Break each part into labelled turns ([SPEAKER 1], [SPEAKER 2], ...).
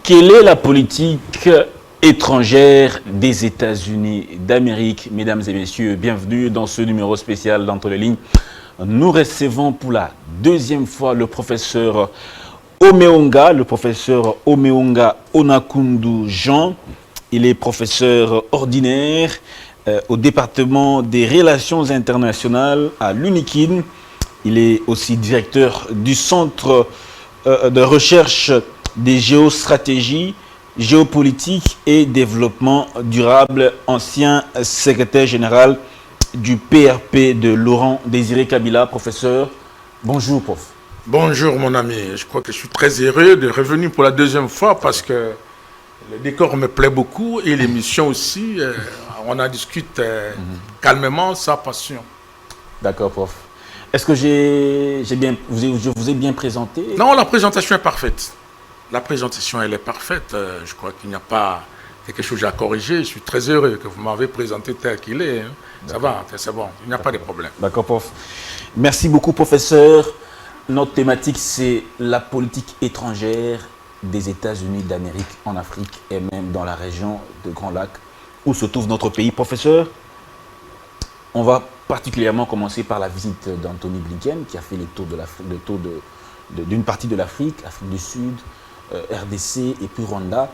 [SPEAKER 1] Quelle est la politique étrangère des États-Unis d'Amérique? Mesdames et messieurs, bienvenue dans ce numéro spécial d'Entre les lignes. Nous recevons pour la deuxième fois le professeur Omeonga, Onakundu Jean. Il est professeur ordinaire au département des relations internationales à l'UNIKIN. Il est aussi directeur du centre de recherche des géostratégies, géopolitique et développement durable, ancien secrétaire général du PRP de Laurent Désiré Kabila. Professeur, bonjour prof.
[SPEAKER 2] Bonjour mon ami, je crois que je suis très heureux de revenir pour la deuxième fois parce que le décor me plaît beaucoup et l'émission aussi, on en discute calmement, sans passion.
[SPEAKER 1] D'accord prof. Est-ce que je vous ai bien présenté?
[SPEAKER 2] Non, la présentation est parfaite. La présentation, elle est parfaite. Je crois qu'il n'y a pas quelque chose à corriger. Je suis très heureux que vous m'avez présenté tel qu'il est. Hein. Ça va, c'est bon. Il n'y a pas de problème.
[SPEAKER 1] D'accord, prof. Merci beaucoup, professeur. Notre thématique, c'est la politique étrangère des États-Unis d'Amérique en Afrique et même dans la région de Grand Lac où se trouve notre pays. Professeur, on va particulièrement commencer par la visite d'Anthony Blinken qui a fait le tour d'une partie de l'Afrique, Afrique du Sud, RDC et puis Rwanda.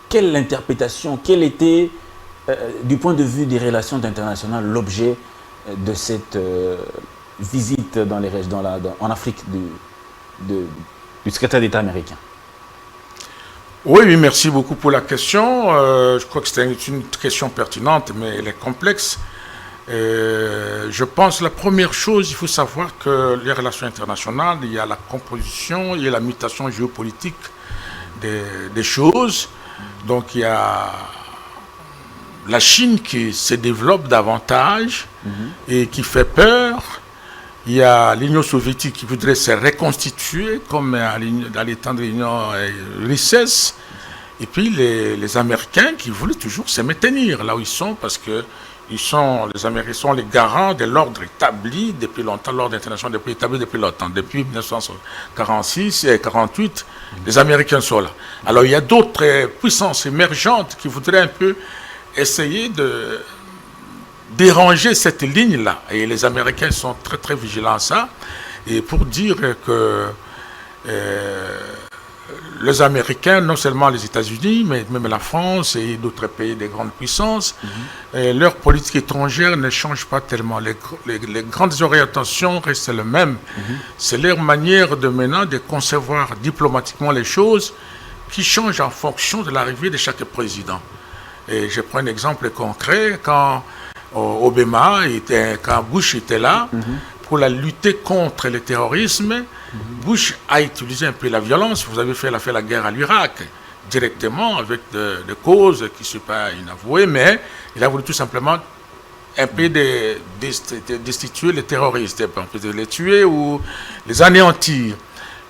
[SPEAKER 1] Quelle interprétation, quel était, du point de vue des relations internationales, l'objet de cette visite en Afrique du secrétaire d'État américain?
[SPEAKER 2] Oui, merci beaucoup pour la question. Je crois que c'est une question pertinente, mais elle est complexe. Je pense que la première chose, il faut savoir que les relations internationales, il y a la composition, il y a la mutation géopolitique des choses. Donc il y a la Chine qui se développe davantage et qui fait peur. Il y a l'Union soviétique qui voudrait se reconstituer comme dans les temps de l'Union URSS. Et puis les Américains qui voulaient toujours se maintenir là où ils sont parce que les Américains sont les garants de l'ordre établi depuis longtemps, l'ordre international établi depuis longtemps. Depuis 1946 et 1948, les Américains sont là. Alors il y a d'autres puissances émergentes qui voudraient un peu essayer de déranger cette ligne-là. Et les Américains sont très très vigilants à ça. Et pour dire que les Américains, non seulement les États-Unis, mais même la France et d'autres pays des grandes puissances, leur politique étrangère ne change pas tellement. Les grandes orientations restent les mêmes. C'est leur manière de maintenant de concevoir diplomatiquement les choses qui changent en fonction de l'arrivée de chaque président. Et je prends un exemple concret. Quand quand Bush était là, pour la lutter contre le terrorisme, Bush a utilisé un peu la violence. Vous avez fait la guerre à l'Irak directement avec des causes qui ne sont pas inavouées, mais il a voulu tout simplement un peu destituer les terroristes, un peu de les tuer ou les anéantir.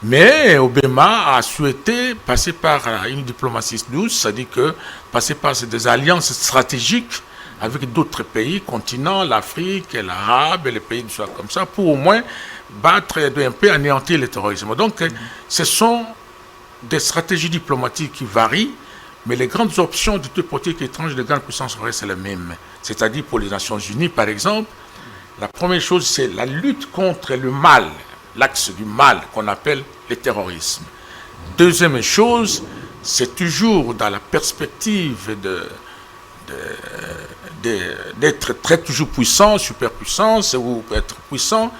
[SPEAKER 2] Mais Obama a souhaité passer par une diplomatie douce, c'est-à-dire que passer par des alliances stratégiques avec d'autres pays, continents, l'Afrique, l'Arabe, et les pays du Sud comme ça, pour au moins battre et un peu anéantir le terrorisme. Donc, ce sont des stratégies diplomatiques qui varient, mais les grandes options de toute politique étrangère de grandes puissances restent les mêmes. C'est-à-dire pour les Nations Unies, par exemple, la première chose, c'est la lutte contre le mal, l'axe du mal qu'on appelle le terrorisme. Deuxième chose, c'est toujours dans la perspective d'être très toujours puissant, superpuissance ou être puissant,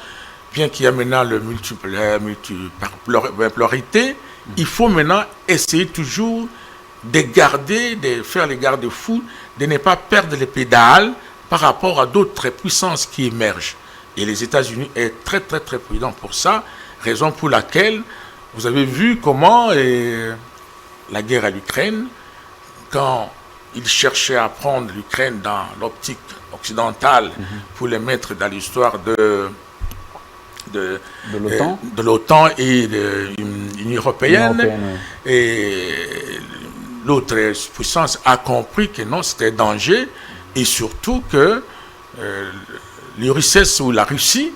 [SPEAKER 2] bien qu'il y a maintenant la multipolarité, il faut maintenant essayer toujours de faire les garde-fous, de ne pas perdre les pédales par rapport à d'autres puissances qui émergent. Et les États-Unis sont très très très prudents pour ça, raison pour laquelle vous avez vu comment la guerre à l'Ukraine, quand ils cherchaient à prendre l'Ukraine dans l'optique occidentale pour les mettre dans l'histoire de l'OTAN et de l'Union européenne. Et l'autre puissance a compris que non, c'était danger et surtout que l'URSS ou la Russie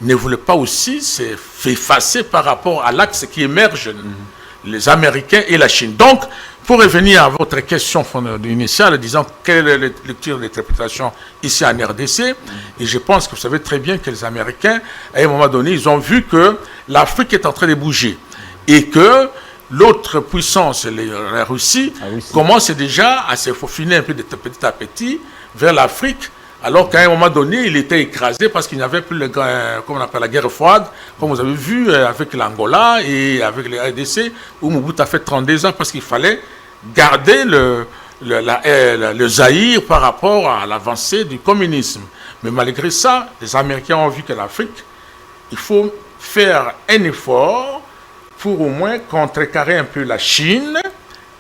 [SPEAKER 2] ne voulait pas aussi s'effacer par rapport à l'axe qui émerge les Américains et la Chine. Donc, pour revenir à votre question initiale, disant quelle est la lecture de l'interprétation ici en RDC, et je pense que vous savez très bien que les Américains, à un moment donné, ils ont vu que l'Afrique est en train de bouger et que l'autre puissance, la Russie, commence déjà à se faufiler un peu de petit à petit vers l'Afrique, alors qu'à un moment donné, il était écrasé parce qu'il n'y avait plus comme on appelle, la guerre froide, comme vous avez vu avec l'Angola et avec les RDC, où Mobutu a fait 32 ans parce qu'il fallait garder le Zaïre par rapport à l'avancée du communisme. Mais malgré ça, les Américains ont vu que l'Afrique, il faut faire un effort pour au moins contrecarrer un peu la Chine,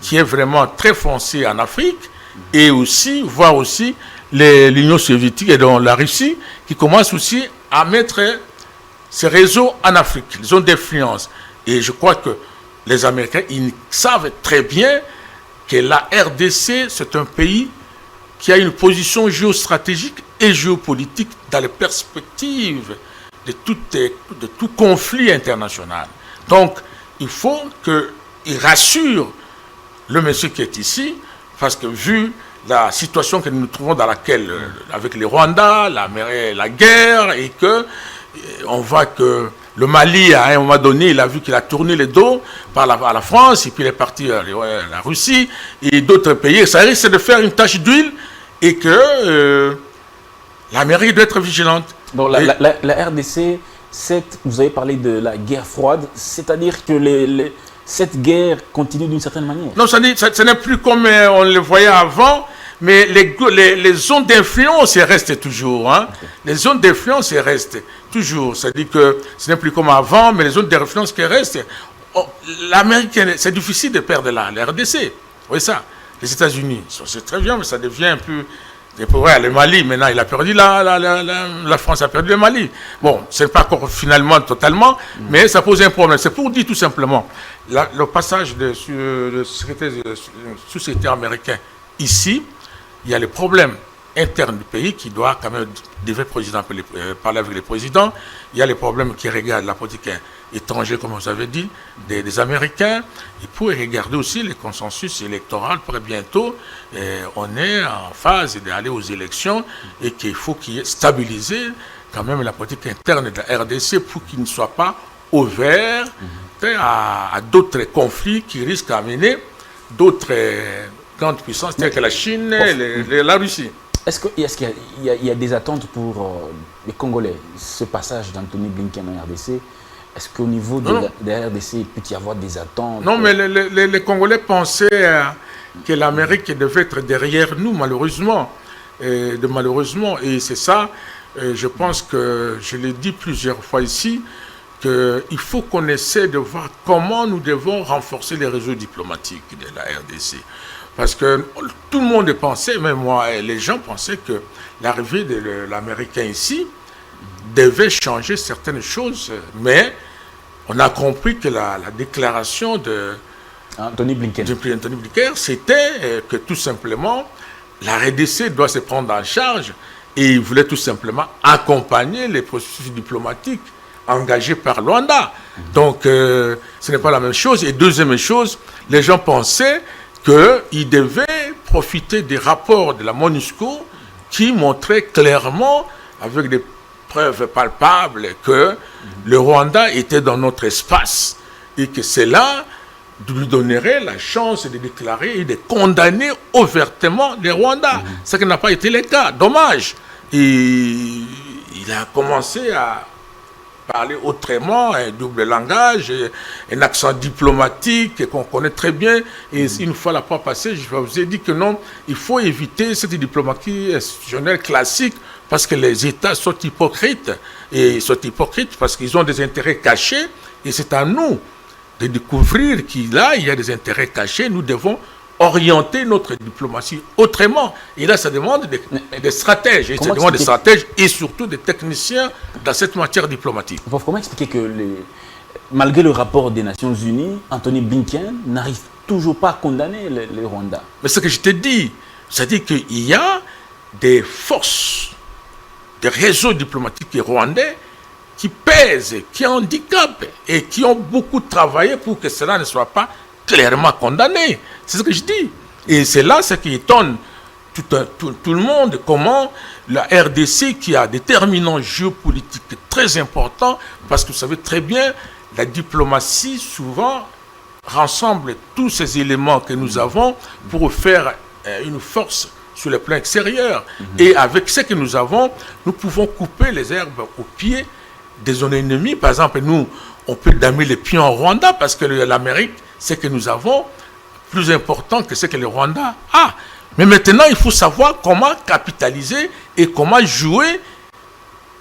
[SPEAKER 2] qui est vraiment très foncée en Afrique, et aussi voir aussi l'Union soviétique et donc la Russie, qui commence aussi à mettre ces réseaux en Afrique, les zones d'influence. Et je crois que les Américains, ils savent très bien que la RDC, c'est un pays qui a une position géostratégique et géopolitique dans les perspectives de tout conflit international. Donc, il faut qu'il rassure le monsieur qui est ici, parce que vu la situation que nous nous trouvons dans laquelle, avec les Rwandais, la guerre, et que on voit que le Mali, à un moment donné, il a vu qu'il a tourné le dos à la France, et puis il est parti à la Russie, et d'autres pays. Ça risque de faire une tache d'huile, et que l'Amérique doit être vigilante.
[SPEAKER 1] Bon, la RDC, vous avez parlé de la guerre froide, c'est-à-dire que cette guerre continue d'une certaine manière.
[SPEAKER 2] Non, ce n'est plus comme on le voyait avant, mais les zones d'influence restent toujours. Hein. Okay. Les zones d'influence restent toujours. C'est-à-dire que ce n'est plus comme avant, mais les zones d'influence qui restent. Oh, l'Amérique, c'est difficile de perdre la RDC. Vous voyez ça? Les États-Unis, c'est très bien, mais ça devient un peu... Ouais, le Mali, maintenant, il a perdu la France a perdu le Mali. Bon, ce n'est pas encore finalement totalement, mais ça pose un problème. C'est pour dire tout simplement, le passage de sous-secrétaire américain ici, il y a les problèmes internes du pays qui doit quand même parler avec les présidents. Il y a les problèmes qui regardent la politique étrangère, comme vous avez dit, des Américains. Il faut regarder aussi les consensus électoraux. Pour bientôt, on est en phase d'aller aux élections et qu'il faut qu'il y ait stabilisé quand même la politique interne de la RDC pour qu'il ne soit pas ouvert à d'autres conflits qui risquent d'amener d'autres grandes puissances telles que la Chine et la Russie.
[SPEAKER 1] Est-ce qu'il y a des attentes pour les Congolais, ce passage d'Anthony Blinken en RDC? Est-ce qu'au niveau de la RDC, il peut y avoir des attentes?
[SPEAKER 2] Non, mais les Congolais pensaient que l'Amérique devait être derrière nous, malheureusement. Et c'est ça, je pense que, je l'ai dit plusieurs fois ici, qu'il faut qu'on essaie de voir comment nous devons renforcer les réseaux diplomatiques de la RDC. Parce que tout le monde pensait, même moi, les gens pensaient que l'arrivée de l'Américain ici devait changer certaines choses. Mais on a compris que la déclaration de
[SPEAKER 1] Anthony Blinken,
[SPEAKER 2] c'était que tout simplement, la RDC doit se prendre en charge et il voulait tout simplement accompagner les processus diplomatiques engagés par Luanda. Donc, ce n'est pas la même chose. Et deuxième chose, les gens pensaient qu'il devait profiter des rapports de la MONUSCO qui montraient clairement, avec des preuves palpables, que le Rwanda était dans notre espace et que cela lui donnerait la chance de déclarer et de condamner ouvertement les Rwandais. Ce qui n'a pas été le cas. Dommage. Et il a commencé à parler autrement, un double langage, un accent diplomatique qu'on connaît très bien. Et une fois la fois passée, je vous ai dit que non, il faut éviter cette diplomatie institutionnelle classique parce que les États sont hypocrites. Et ils sont hypocrites parce qu'ils ont des intérêts cachés. Et c'est à nous de découvrir qu'il y a des intérêts cachés. Nous devons orienter notre diplomatie autrement. Et là, ça demande des stratèges. Et ça demande des stratèges et surtout des techniciens dans cette matière diplomatique.
[SPEAKER 1] Comment expliquer que, malgré le rapport des Nations Unies, Anthony Blinken n'arrive toujours pas à condamner les Rwandais?
[SPEAKER 2] Mais ce que je te dis, c'est-à-dire qu'il y a des forces, des réseaux diplomatiques rwandais qui pèsent, qui handicapent et qui ont beaucoup travaillé pour que cela ne soit pas clairement condamné. C'est ce que je dis. Et c'est là ce qui étonne tout le monde, comment la RDC, qui a des déterminants géopolitiques très importants, parce que vous savez très bien, la diplomatie souvent rassemble tous ces éléments que nous avons pour faire une force sur le plan extérieur. Et avec ce que nous avons, nous pouvons couper les herbes aux pieds de nos ennemis. Par exemple, nous, on peut damer les pieds en Rwanda parce que l'Amérique, ce que nous avons, plus important que ce que le Rwanda a. Mais maintenant, il faut savoir comment capitaliser et comment jouer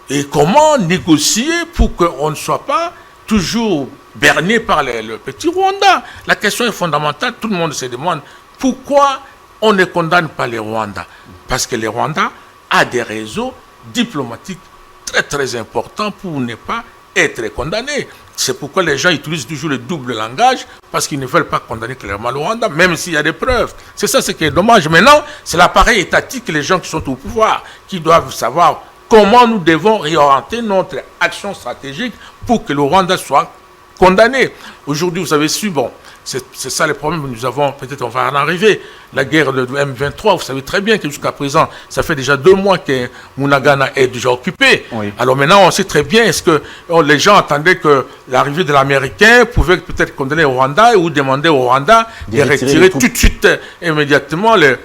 [SPEAKER 2] et comment négocier pour qu'on ne soit pas toujours berné par le petit Rwanda. La question est fondamentale. Tout le monde se demande pourquoi on ne condamne pas les Rwandais. Parce que les Rwandais a des réseaux diplomatiques très très importants pour ne pas être condamnés. C'est pourquoi les gens utilisent toujours le double langage, parce qu'ils ne veulent pas condamner clairement le Rwanda, même s'il y a des preuves. C'est ça ce qui est dommage. Maintenant, c'est l'appareil étatique, les gens qui sont au pouvoir, qui doivent savoir comment nous devons réorienter notre action stratégique pour que le Rwanda soit condamné. Aujourd'hui, vous avez su, bon, c'est ça le problème que nous avons, peut-être on va en arriver, la guerre de M23, vous savez très bien que jusqu'à présent, ça fait déjà 2 mois que Mounagana est déjà occupé. Oui. Alors maintenant, on sait très bien, est-ce que les gens attendaient que l'arrivée de l'Américain pouvait peut-être condamner au Rwanda ou demander au Rwanda de retirer tout de suite, immédiatement les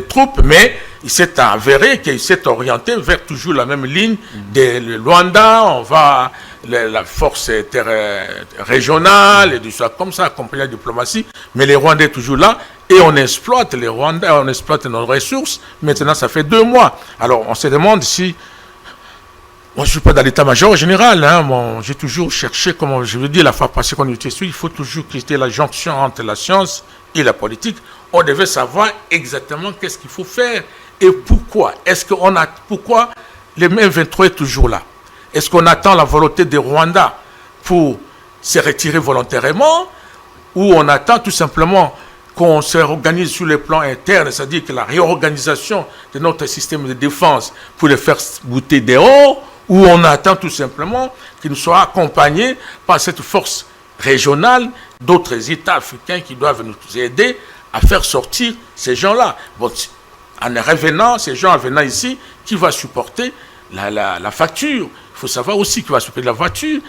[SPEAKER 2] troupes, mais il s'est avéré qu'il s'est orienté vers toujours la même ligne de Rwanda. On va la force régionale et du ça comme ça, accompagner la diplomatie, mais les Rwandais toujours là et on exploite les Rwandais, on exploite nos ressources. Maintenant, ça fait 2 mois. Alors, on se demande si moi, je ne suis pas dans l'état-major général. Bon, j'ai toujours cherché, comme je veux dire la fois passée qu'on était ici, il faut toujours quitter la jonction entre la science et la politique. On devait savoir exactement qu'est-ce qu'il faut faire et pourquoi. Pourquoi le M23 est toujours là? Est-ce qu'on attend la volonté des Rwandais pour se retirer volontairement ou on attend tout simplement qu'on se réorganise sur le plan interne, c'est-à-dire que la réorganisation de notre système de défense pour le faire bouter dehors, ou on attend tout simplement qu'il nous soit accompagné par cette force régionale d'autres États africains qui doivent nous aider à faire sortir ces gens-là. Bon, en revenant, ces gens en venant ici, qui va supporter la facture? Il faut savoir aussi qui va s'occuper de la voiture.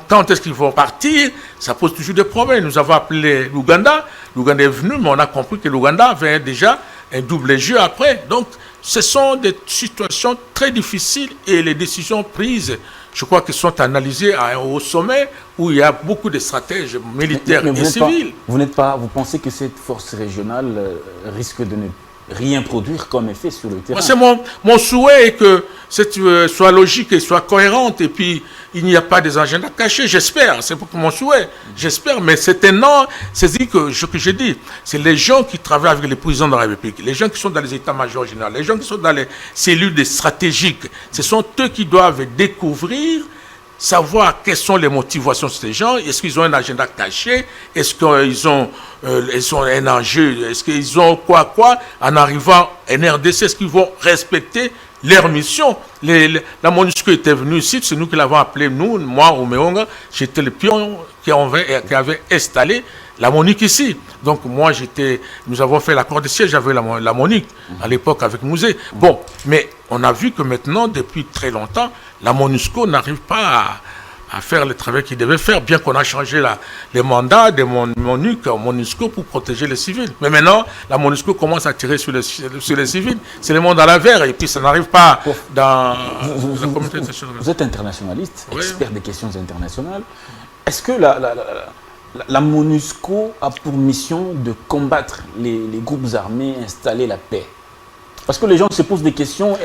[SPEAKER 2] Quand est-ce qu'ils vont partir? Ça pose toujours des problèmes. Nous avons appelé l'Ouganda. L'Ouganda est venu, mais on a compris que l'Ouganda avait déjà un double jeu après. Donc, ce sont des situations très difficiles et les décisions prises, je crois qu'elles sont analysées au sommet où il y a beaucoup de stratèges militaires et civils.
[SPEAKER 1] Vous pensez que cette force régionale risque de ne rien produire comme effet sur le terrain?
[SPEAKER 2] C'est mon souhait que soit logique et soit cohérente et puis il n'y a pas des agendas cachés, j'espère, c'est pour mon souhait, j'espère, mais c'est un an, c'est ce que je dis, c'est les gens qui travaillent avec les présidents de la République, les gens qui sont dans les états-majors généraux, les gens qui sont dans les cellules stratégiques, ce sont eux qui doivent découvrir, savoir quelles sont les motivations de ces gens, est-ce qu'ils ont un agenda caché, est-ce qu'ils ont un enjeu, est-ce qu'ils ont quoi, en arrivant en RDC, est-ce qu'ils vont respecter leur mission. La MONUSCO était venue ici, c'est nous qui l'avons appelé, moi, au Meonga, j'étais le pion qui avait installé la MONUC ici. Donc moi, nous avons fait l'accord de siège avec la MONUC, à l'époque avec Mouzé. Bon, mais on a vu que maintenant, depuis très longtemps, la MONUSCO n'arrive pas à faire le travail qu'il devait faire, bien qu'on a changé les mandats de MONUSCO pour protéger les civils. Mais maintenant, la MONUSCO commence à tirer sur les civils. C'est le monde à l'envers et puis ça n'arrive pas dans la communauté internationale.
[SPEAKER 1] Vous êtes internationaliste, expert des questions internationales. Est-ce que la MONUSCO a pour mission de combattre les groupes armés, installer la paix? Parce que les gens se posent des questions,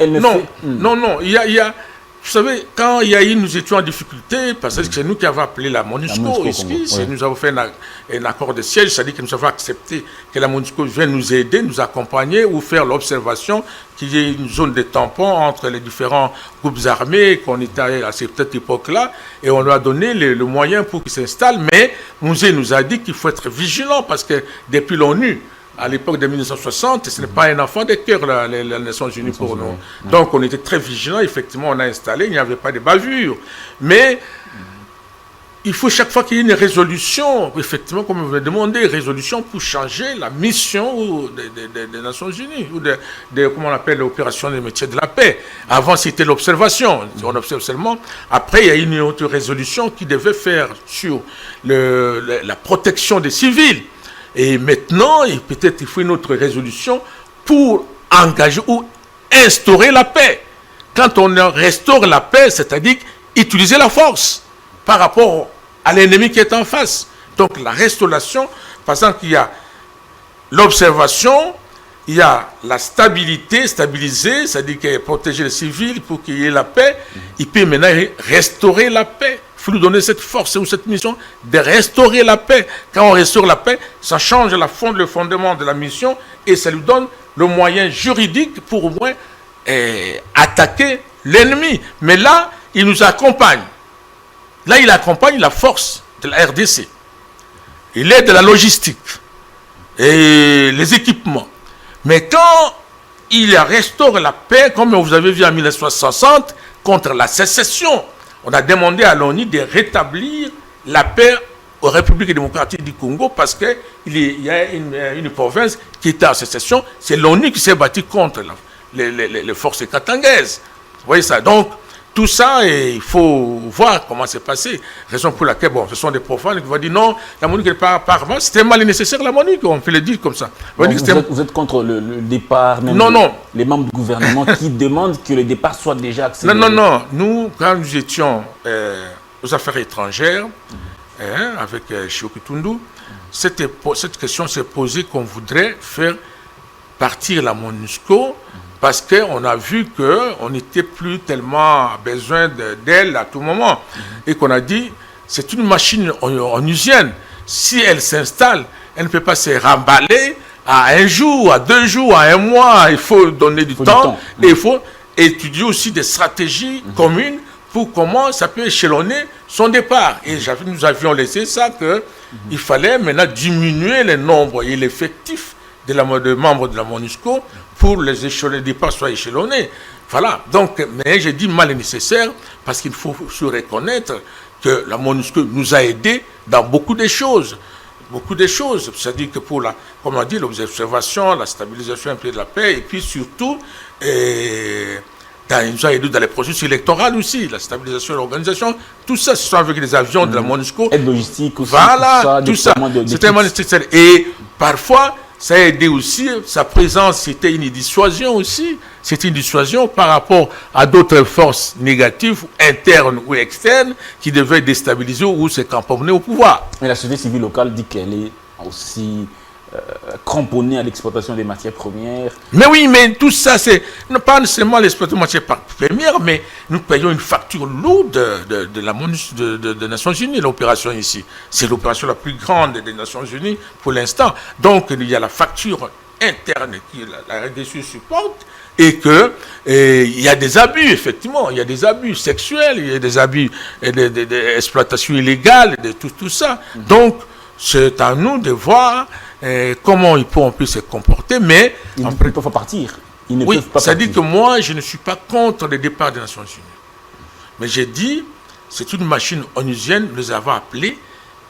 [SPEAKER 2] Non, il y a vous savez, quand il y a eu, nous étions en difficulté, parce que c'est nous qui avons appelé la MONUSCO ici, nous avons fait un accord de siège, c'est-à-dire que nous avons accepté que la MONUSCO vienne nous aider, nous accompagner ou faire l'observation qu'il y ait une zone de tampon entre les différents groupes armés qu'on était à cette époque-là, et on leur a donné le moyen pour qu'ils s'installent, mais Mouzé nous a dit qu'il faut être vigilant, parce que depuis l'ONU, à l'époque de 1960, ce n'est pas un enfant de cœur, les Nations Unies pour nous. Donc on était très vigilants, effectivement, on a installé, il n'y avait pas de bavure. Mais il faut chaque fois qu'il y ait une résolution, effectivement, comme vous l'avez demandé, résolution pour changer la mission des Nations Unies, ou comment on appelle l'opération des métiers de la paix. Avant, c'était l'observation, on observe seulement. Après, il y a une autre résolution qui devait faire sur la protection des civils. Et maintenant, peut-être il faut une autre résolution pour engager ou instaurer la paix. Quand on restaure la paix, c'est-à-dire utiliser la force par rapport à l'ennemi qui est en face. Donc la restauration, par exemple, il y a l'observation, il y a la stabilité, stabiliser, c'est-à-dire protéger les civils pour qu'il y ait la paix. Il peut maintenant restaurer la paix. Il faut nous donner cette force ou cette mission de restaurer la paix. Quand on restaure la paix, ça change le fondement de la mission et ça lui donne le moyen juridique pour au moins attaquer l'ennemi. Mais là, il nous accompagne. Là, il accompagne la force de la RDC. Il aide la logistique et les équipements. Mais quand il restaure la paix, comme vous avez vu en 1960, contre la sécession, on a demandé à l'ONU de rétablir la paix aux Républiques démocratiques du Congo parce qu'il y a une province qui était en sécession. C'est l'ONU qui s'est battue contre les forces katangaises. Vous voyez ça? Donc, tout ça, il faut voir comment c'est passé. Raison pour laquelle, bon, ce sont des profanes qui vont dire non, la MONUC n'est pas avant. C'était mal nécessaire, la MONUC, on peut le dire comme ça.
[SPEAKER 1] Bon, vous êtes contre le départ, même les membres du gouvernement qui demandent que le départ soit déjà accéléré.
[SPEAKER 2] Non. Nous, quand nous étions aux affaires étrangères, avec Chioki Tundu, cette question s'est posée qu'on voudrait faire partir la MONUSCO parce qu'on a vu qu'on n'était plus tellement besoin d'elle à tout moment. Et qu'on a dit, c'est une machine onusienne. Si elle s'installe, elle ne peut pas se remballer à un jour, à 2 jours, à 1 mois. Il faut donner du temps. Et il faut étudier aussi des stratégies communes pour comment ça peut échelonner son départ. Et nous avions laissé ça qu'il fallait maintenant diminuer le nombre et l'effectif de membres de la MONUSCO pour les échelons de départ soient échelonnés. Voilà. Donc, mais j'ai dit mal et nécessaire parce qu'il faut se reconnaître que la MONUSCO nous a aidés dans beaucoup de choses. Beaucoup de choses. C'est-à-dire que pour comme on a dit, l'observation, la stabilisation un peu de la paix, et puis surtout, ils nous ont aidés dans les processus électoraux aussi, la stabilisation de l'organisation. Tout ça, ce sont avec les avions de la MONUSCO.
[SPEAKER 1] Aide logistique aussi.
[SPEAKER 2] Voilà, tout ça. C'était vraiment nécessaire. Et parfois, ça a aidé aussi, sa présence, c'était une dissuasion aussi. C'était une dissuasion par rapport à d'autres forces négatives, internes ou externes, qui devaient déstabiliser ou se camponner au pouvoir.
[SPEAKER 1] Mais la société civile locale dit qu'elle est aussi cramponnée à l'exploitation des matières premières.
[SPEAKER 2] Mais oui, mais tout ça, c'est pas seulement l'exploitation des matières premières, mais nous payons une facture lourde de la MONUSCO des Nations Unies, l'opération ici. C'est l'opération la plus grande des Nations Unies pour l'instant. Donc, il y a la facture interne que la RDC supporte et qu'il y a des abus, effectivement. Il y a des abus sexuels, il y a des abus d'exploitation illégale, de tout ça. Donc, c'est à nous de voir comment on peut se comporter, mais
[SPEAKER 1] ils ne peuvent pas partir. Ils ne peuvent pas
[SPEAKER 2] ça dit que moi, je ne suis pas contre le départ des Nations Unies. Mais j'ai dit, c'est une machine onusienne, nous avons appelé,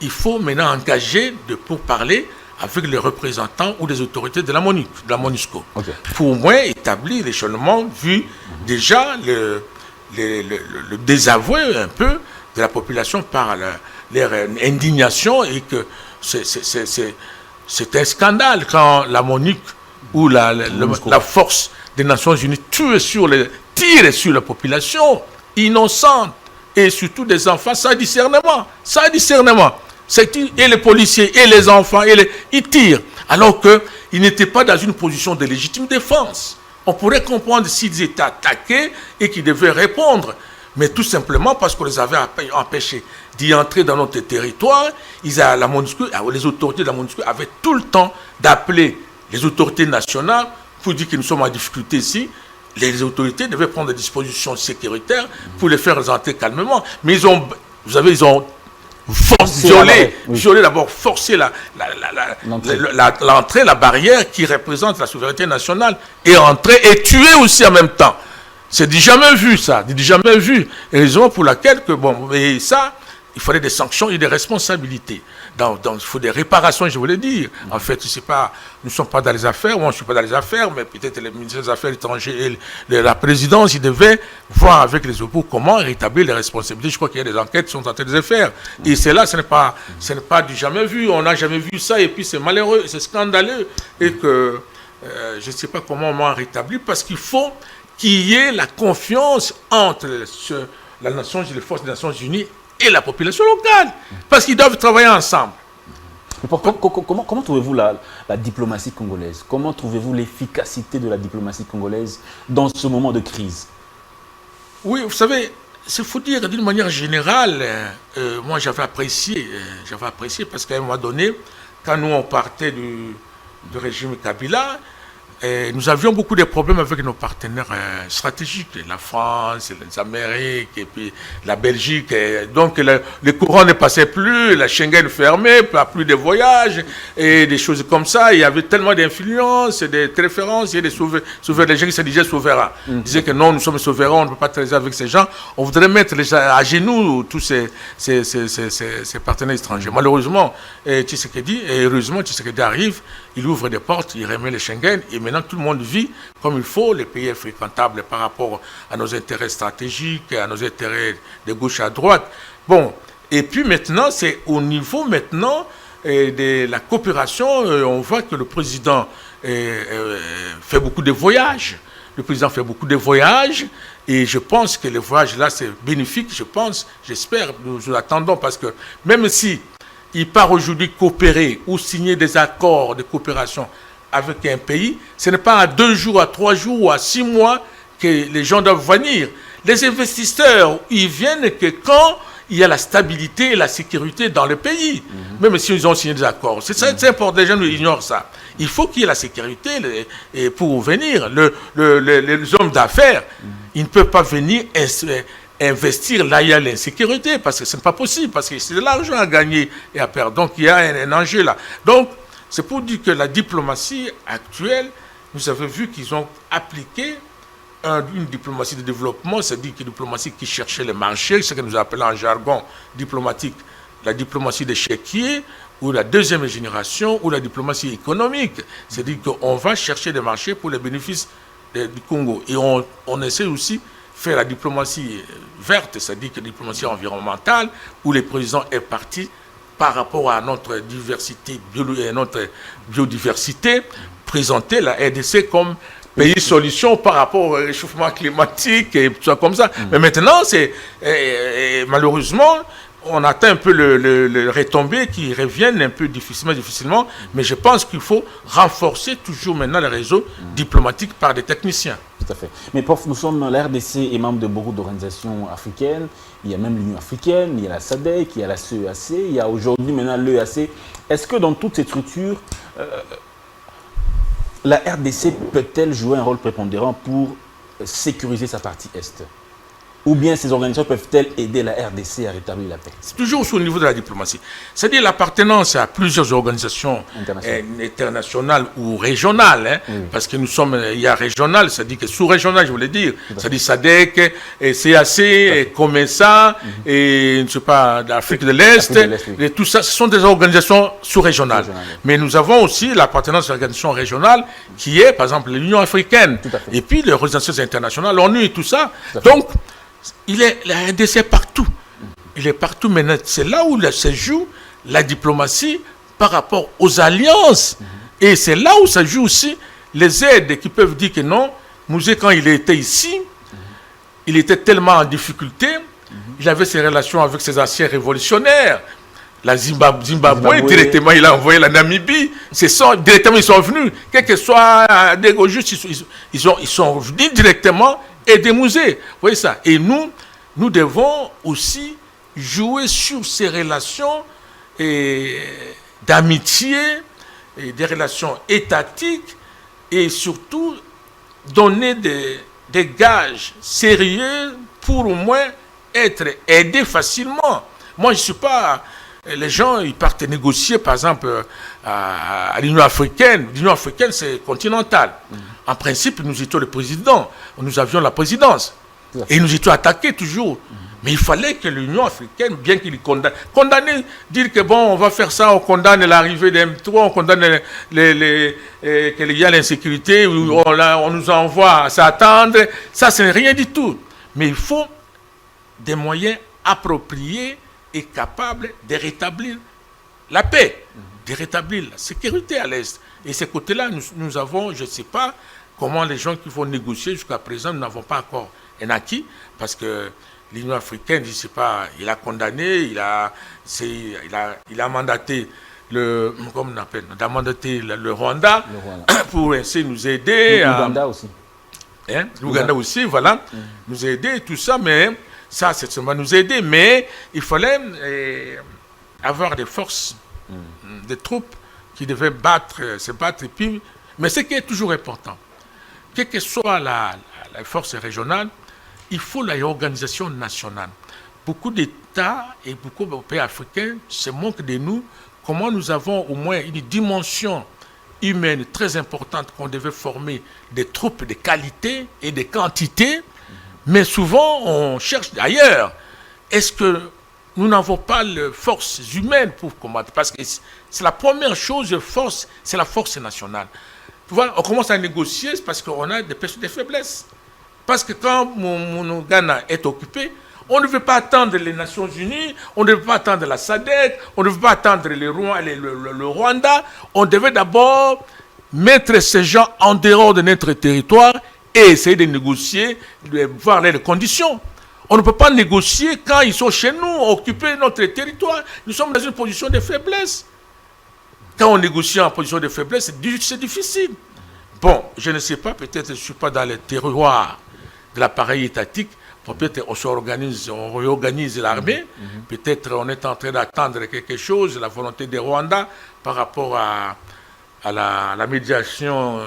[SPEAKER 2] il faut maintenant engager pour parler avec les représentants ou les autorités de la MONUSCO. Okay. Pour au moins établir l'échelonnement, vu déjà le désavoué un peu de la population par leur indignation et que c'est un scandale quand la MONUC ou la force des Nations Unies tire sur la population innocente et surtout des enfants sans discernement. Et les policiers et les enfants, ils tirent alors qu'ils n'étaient pas dans une position de légitime défense. On pourrait comprendre s'ils étaient attaqués et qu'ils devaient répondre. Mais tout simplement parce qu'on les avait empêchés d'y entrer dans notre territoire, la MONUSCO, les autorités de la MONUSCO avaient tout le temps d'appeler les autorités nationales pour dire que nous sommes en difficulté ici. Les autorités devaient prendre des dispositions sécuritaires pour les faire entrer calmement. Mais ils ont violer d'abord, forcer l'entrée, la barrière qui représente la souveraineté nationale, et entrer et tuer aussi en même temps. C'est du jamais vu, ça, du jamais vu. Et raison pour laquelle, et ça, il fallait des sanctions et des responsabilités. Il faut des réparations, je voulais dire. En fait, nous ne sommes pas dans les affaires, moi je ne suis pas dans les affaires, mais peut-être les ministres des Affaires étrangères et la présidence, ils devaient voir avec les opposants comment rétablir les responsabilités. Je crois qu'il y a des enquêtes qui sont en train de les faire. Et c'est là, ce n'est pas du jamais vu. On n'a jamais vu ça, et puis c'est malheureux, c'est scandaleux. Et que je ne sais pas comment on va rétablir, parce qu'il faut qu'il y ait la confiance entre les forces des Nations Unies et la population locale, parce qu'ils doivent travailler ensemble.
[SPEAKER 1] Comment trouvez-vous la diplomatie congolaise? Comment trouvez-vous l'efficacité de la diplomatie congolaise dans ce moment de crise?
[SPEAKER 2] Oui, vous savez, il faut dire d'une manière générale, moi j'avais apprécié parce qu'à un moment donné, quand nous on partait du régime Kabila, nous avions beaucoup de problèmes avec nos partenaires stratégiques, la France, les Amériques, et puis la Belgique. Donc les courants ne passaient plus, la Schengen fermée, plus de voyages, et des choses comme ça. Il y avait tellement d'influence, des références, il y a des souverains, les gens qui se disaient souverains. Ils disaient que non, nous sommes souverains, on ne peut pas travailler avec ces gens. On voudrait mettre à genoux tous ces partenaires étrangers. Malheureusement, Tshisekedi, et heureusement, Tshisekedi arrive, il ouvre des portes, il remet le Schengen, et maintenant tout le monde vit comme il faut, les pays fréquentables par rapport à nos intérêts stratégiques, à nos intérêts de gauche à droite. Bon, et puis maintenant, c'est au niveau maintenant de la coopération, on voit que le président fait beaucoup de voyages. Le président fait beaucoup de voyages, et je pense que les voyages là, c'est bénéfique, j'espère, nous attendons, parce que même si il part aujourd'hui coopérer ou signer des accords de coopération avec un pays, ce n'est pas à 2 jours, à 3 jours ou à 6 mois que les gens doivent venir. Les investisseurs, ils viennent que quand il y a la stabilité et la sécurité dans le pays, même si ils ont signé des accords. C'est important, les gens ignorent ça. Il faut qu'il y ait la sécurité pour venir. Les hommes d'affaires, ils ne peuvent pas venir investir là il y a l'insécurité, parce que ce n'est pas possible, parce que c'est de l'argent à gagner et à perdre. Donc il y a un enjeu là. Donc c'est pour dire que la diplomatie actuelle, nous avons vu qu'ils ont appliqué une diplomatie de développement, c'est-à-dire une diplomatie qui cherchait les marchés, ce que nous appelons en jargon diplomatique la diplomatie des chéquiers, ou la deuxième génération, ou la diplomatie économique. C'est-à-dire qu'on va chercher des marchés pour les bénéfices du Congo. Et on essaie aussi faire la diplomatie verte, c'est-à-dire que la diplomatie environnementale, où le président est parti par rapport à notre biodiversité, présenter la RDC comme pays solution par rapport au réchauffement climatique et tout ça comme ça. Mais maintenant, malheureusement, on atteint un peu le retombé qui reviennent un peu difficilement, mais je pense qu'il faut renforcer toujours maintenant les réseaux diplomatiques par des techniciens.
[SPEAKER 1] Tout à fait. Mais prof, nous sommes la RDC et membre de beaucoup d'organisations africaines. Il y a même l'Union africaine, il y a la SADC, il y a la CEAC, il y a aujourd'hui maintenant l'EAC. Est-ce que dans toutes ces structures, la RDC peut-elle jouer un rôle prépondérant pour sécuriser sa partie Est? Ou bien ces organisations peuvent-elles aider la RDC à rétablir la paix?
[SPEAKER 2] C'est toujours au niveau de la diplomatie. C'est-à-dire l'appartenance à plusieurs organisations internationales ou régionales. Parce que il y a régional, c'est-à-dire que sous-régional, je voulais dire. C'est-à-dire SADC, CAC, et COMESA, et je ne sais pas, l'Afrique de l'Est. Et tout ça, ce sont des organisations sous-régionales. Mais nous avons aussi l'appartenance à l'organisation régionale qui est, par exemple, l'Union africaine. Et puis les organisations internationales, l'ONU et tout ça. Donc, la RDC est partout. Il est partout maintenant. C'est là où se joue la diplomatie par rapport aux alliances. Et c'est là où se joue aussi les aides qui peuvent dire que non, Mouzé, quand il était ici, il était tellement en difficulté, il avait ses relations avec ses anciens révolutionnaires. La Zimbabwe, directement, il a envoyé la Namibie. Directement, ils sont venus. Quel que soit des juste, ils sont venus directement aider Mouzé. Vous voyez ça? Et nous devons aussi jouer sur ces relations d'amitié, et des relations étatiques, et surtout donner des gages sérieux pour au moins être aidé facilement. Moi, je ne suis pas les gens, ils partent négocier, par exemple, à l'Union africaine. L'Union africaine, c'est continental. En principe, nous étions le président. Nous avions la présidence. Et nous étions attaqués toujours. Mais il fallait que l'Union africaine, bien qu'il condamne, dire que bon, on va faire ça, on condamne l'arrivée des M3, on condamne qu'il y a l'insécurité, on nous envoie à s'attendre. Ça, ce n'est rien du tout. Mais il faut des moyens appropriés et capables de rétablir la paix, de rétablir la sécurité à l'Est. Et ce côté-là, nous avons, je ne sais pas comment les gens qui vont négocier jusqu'à présent, nous n'avons pas encore un acquis, parce que l'Union africaine, je ne sais pas, il a condamné, il a mandaté le Rwanda pour essayer de nous aider.
[SPEAKER 1] L'Ouganda aussi.
[SPEAKER 2] L'Ouganda aussi, voilà, nous aider, tout ça, mais ça, c'est seulement nous aider, mais il fallait avoir des forces, des troupes qui devaient se battre, et puis, mais ce qui est toujours important, quelle que soit la force régionale, il faut la organisation nationale. Beaucoup d'États et beaucoup de pays africains se moquent de nous, comment nous avons au moins une dimension humaine très importante qu'on devait former des troupes de qualité et de quantité, mais souvent on cherche ailleurs. Est-ce que nous n'avons pas les forces humaines pour combattre? Parce que c'est la première chose, force, c'est la force nationale. Tu vois, on commence à négocier parce qu'on a des faiblesses. Parce que quand mon Ghana est occupé, on ne veut pas attendre les Nations Unies, on ne veut pas attendre la SADC, on ne veut pas attendre le Rwanda. On devait d'abord mettre ces gens en dehors de notre territoire et essayer de négocier, de voir les conditions. On ne peut pas négocier quand ils sont chez nous, occuper notre territoire. Nous sommes dans une position de faiblesse. Quand on négocie en position de faiblesse, c'est difficile. Bon, je ne sais pas, peut-être je ne suis pas dans les terroirs de l'appareil étatique. Peut-être on réorganise l'armée. Peut-être on est en train d'attendre quelque chose, la volonté des Rwandais par rapport à la médiation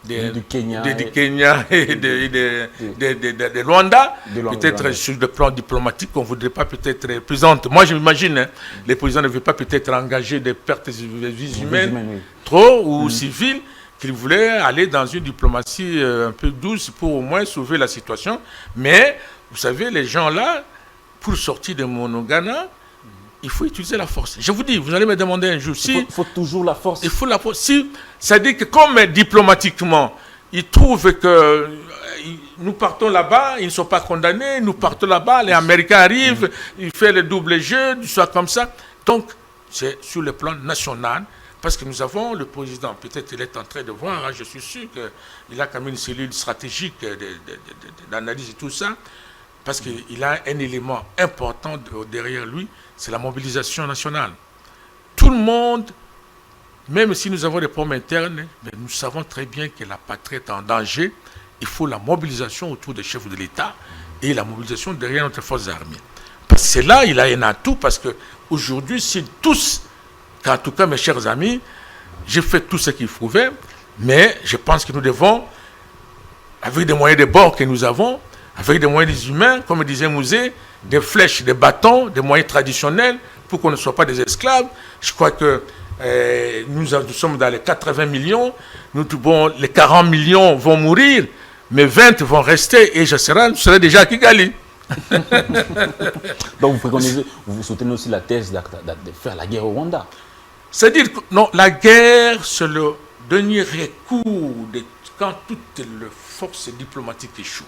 [SPEAKER 2] du Kenya et de Rwanda. Peut-être sur le plan diplomatique, on ne voudrait pas peut-être présenter. Moi, je m'imagine, les présidents ne veulent pas peut-être engager des pertes de vies humaines trop ou civiles, qu'ils voulaient aller dans une diplomatie un peu douce pour au moins sauver la situation. Mais, vous savez, les gens là, pour sortir de Ghana, il faut utiliser la force. Je vous dis, vous allez me demander un jour si...
[SPEAKER 1] Il faut toujours la force.
[SPEAKER 2] Il faut la force. Si, c'est-à-dire que comme diplomatiquement, ils trouvent que nous partons là-bas, ils ne sont pas condamnés, nous partons là-bas, les Américains arrivent, ils font le double jeu, du soit comme ça. Donc, c'est sur le plan national, parce que nous avons le président, peut-être il est en train de voir, hein, je suis sûr qu'il a quand même une cellule stratégique d'analyse et tout ça, parce qu'il a un élément important derrière lui, c'est la mobilisation nationale. Tout le monde, même si nous avons des problèmes internes, mais nous savons très bien que la patrie est en danger. Il faut la mobilisation autour des chefs de l'État et la mobilisation derrière notre force armée. Parce que c'est là, il a un atout, parce qu'aujourd'hui, si tous, en tout cas mes chers amis, j'ai fait tout ce qu'il pouvait, mais je pense que nous devons, avec des moyens de bord que nous avons, avec des moyens humains, comme disait Mouzé, des flèches, des bâtons, des moyens traditionnels, pour qu'on ne soit pas des esclaves. Je crois que nous sommes dans les 80 millions, les 40 millions vont mourir, mais 20 vont rester, et je serai déjà à Kigali.
[SPEAKER 1] Donc vous soutenez aussi la thèse de faire la guerre au Rwanda. C'est-à-dire
[SPEAKER 2] que non, la guerre, c'est le dernier recours quand toutes les forces diplomatiques échouent.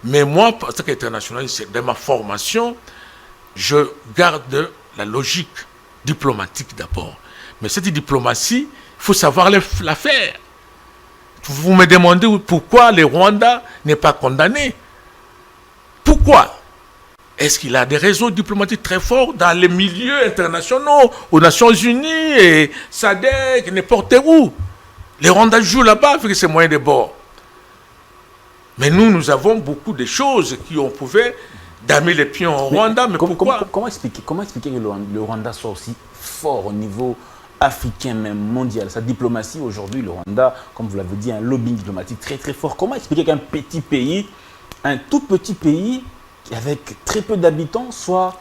[SPEAKER 2] Mais moi, en tant qu'internationaliste, de ma formation, je garde la logique diplomatique d'abord. Mais cette diplomatie, il faut savoir la faire. Vous me demandez pourquoi le Rwanda n'est pas condamné. Pourquoi? Est-ce qu'il a des réseaux diplomatiques très forts dans les milieux internationaux, aux Nations Unies, et SADC, n'importe où? Les Rwandais jouent là-bas avec ses moyens de bord. Mais nous avons beaucoup de choses on pouvait damer les pions au Rwanda. Mais pourquoi?
[SPEAKER 1] Comment expliquer que le Rwanda soit aussi fort au niveau africain, même mondial? Sa diplomatie aujourd'hui, le Rwanda, comme vous l'avez dit, un lobbying diplomatique très très fort. Comment expliquer qu'un petit pays, un tout petit pays, avec très peu d'habitants, soit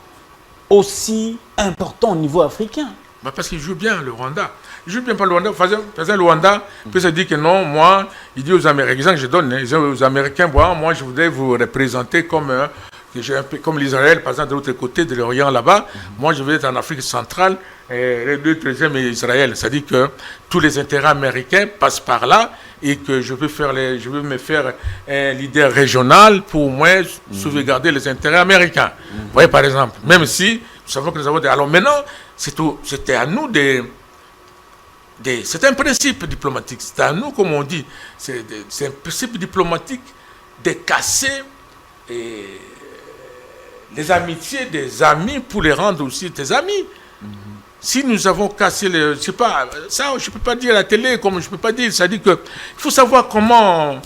[SPEAKER 1] aussi important au niveau africain?
[SPEAKER 2] Parce qu'il joue bien le Rwanda. Il joue bien pas le Rwanda. Par exemple, le Rwanda peut se dire que non, moi, il dit aux Américains, exemple que je donne, aux Américains, moi je voudrais vous représenter comme, comme l'Israël, par exemple, de l'autre côté de l'Orient là-bas. Moi, je veux être en Afrique centrale, et le 2e est Israël. C'est-à-dire que tous les intérêts américains passent par là et que je veux me faire un leader régional pour moi sauvegarder les intérêts américains. Vous voyez, par exemple, même si nous savons que nous avons des... Alors maintenant, c'était à nous c'est un principe diplomatique. C'est à nous, comme on dit, c'est un principe diplomatique de casser les amitiés des amis pour les rendre aussi des amis. Si nous avons cassé je sais pas, ça je ne peux pas dire à la télé, comme je ne peux pas dire, ça dit que il faut savoir comment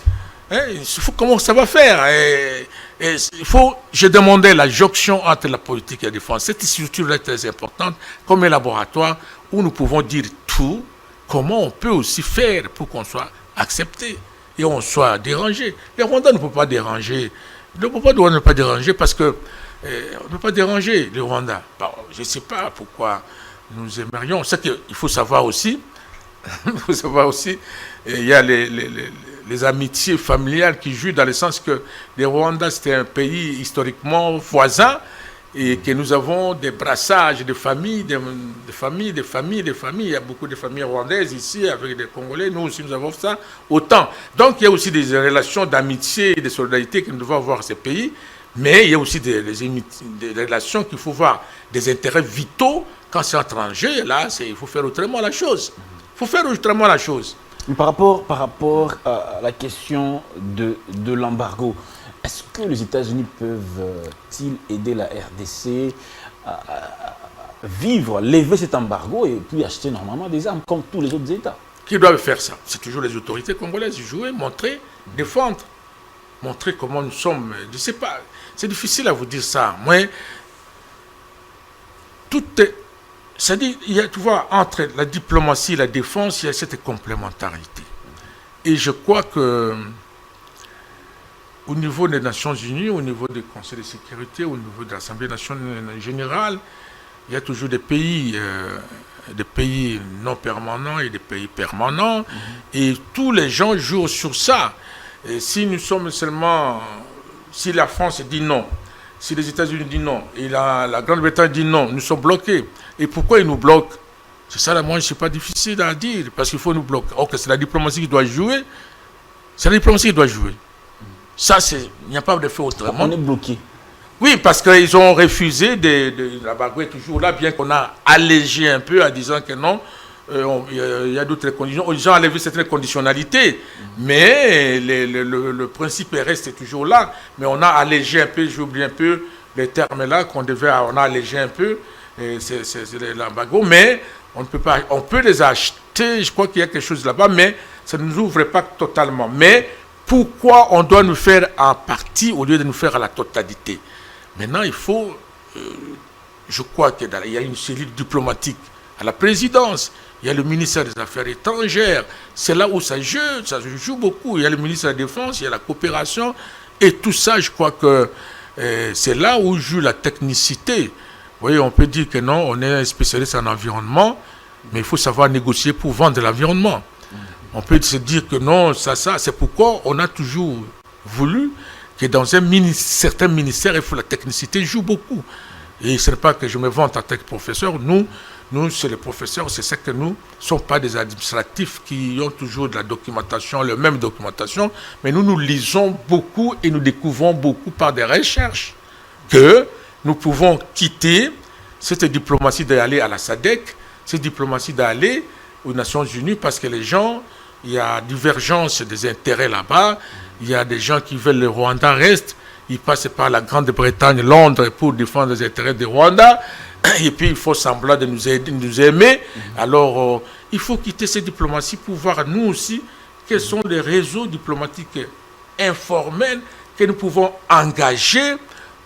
[SPEAKER 2] ça va faire. Je demandais la jonction entre la politique et la défense. Cette structure est très importante comme un laboratoire où nous pouvons dire tout, comment on peut aussi faire pour qu'on soit accepté et on soit dérangé. Les Rwandais ne peuvent pas déranger. Ne peut pas déranger parce que on ne peut pas déranger le Rwanda. Bon, je ne sais pas pourquoi nous aimerions. C'est qu'il faut savoir aussi, il y a les amitiés familiales qui jouent dans le sens que le Rwanda, c'était un pays historiquement voisin et que nous avons des brassages de familles, des familles. Il y a beaucoup de familles rwandaises ici avec des Congolais. Nous aussi, nous avons ça autant. Donc, il y a aussi des relations d'amitié et de solidarité que nous devons avoir à ces pays. Mais il y a aussi des relations qu'il faut voir, des intérêts vitaux. Quand c'est étranger, là, il faut faire autrement la chose.
[SPEAKER 1] Par rapport à la question de l'embargo, est-ce que les États-Unis peuvent-ils aider la RDC à lever cet embargo et puis acheter normalement des armes comme tous les autres États?
[SPEAKER 2] Qui doivent faire ça? C'est toujours les autorités congolaises. Jouer, montrer, défendre. Montrer comment nous sommes. Je ne sais pas, c'est difficile à vous dire ça. Moi, c'est-à-dire, tu vois, entre la diplomatie et la défense, il y a cette complémentarité. Et je crois que au niveau des Nations Unies, au niveau du Conseil de sécurité, au niveau de l'Assemblée nationale générale, il y a toujours des pays non permanents et des pays permanents. Et tous les gens jouent sur ça. Et si nous sommes seulement... Si la France dit non, si les États-Unis disent non, et la Grande-Bretagne dit non, nous sommes bloqués. Et pourquoi ils nous bloquent? C'est ça, là, moi, c'est pas difficile à dire, parce qu'il faut nous bloquer. Ok, c'est la diplomatie qui doit jouer. C'est la diplomatie qui doit jouer. Ça, il n'y a pas de fait autrement.
[SPEAKER 1] On est bloqué.
[SPEAKER 2] Oui, parce qu'ils ont refusé la bagarre est toujours là, bien qu'on a allégé un peu en disant que non, il y a d'autres conditions. Ils ont enlevé certaines conditionnalités, mais le principe reste toujours là. Mais on a allégé un peu, j'oublie un peu les termes là on a allégé un peu. C'est l'embargo, mais on ne peut pas. On peut les acheter. Je crois qu'il y a quelque chose là-bas, mais ça ne nous ouvre pas totalement. Mais pourquoi on doit nous faire en partie au lieu de nous faire à la totalité? Maintenant, il faut. Je crois qu'il y a une cellule diplomatique à la présidence. Il y a le ministère des Affaires étrangères. C'est là où ça joue beaucoup. Il y a le ministère de la Défense, il y a la coopération. Et tout ça, je crois que c'est là où joue la technicité. Vous voyez, on peut dire que non, on est un spécialiste en environnement, mais il faut savoir négocier pour vendre de l'environnement. On peut se dire que non, ça, c'est pourquoi on a toujours voulu que dans certains ministères, il faut la technicité joue beaucoup. Et ce n'est pas que je me vante en tant que professeur. Nous, c'est les professeurs, c'est ça que nous ne sommes pas des administratifs qui ont toujours de la documentation, la même documentation, mais nous lisons beaucoup et nous découvrons beaucoup par des recherches que nous pouvons quitter cette diplomatie d'aller à la SADC, cette diplomatie d'aller aux Nations Unies, parce que les gens, il y a divergence des intérêts là-bas, il y a des gens qui veulent le Rwanda reste, ils passent par la Grande-Bretagne, Londres pour défendre les intérêts du Rwanda, et puis il faut semblant de nous aimer. Alors il faut quitter cette diplomatie pour voir nous aussi quels sont les réseaux diplomatiques informels que nous pouvons engager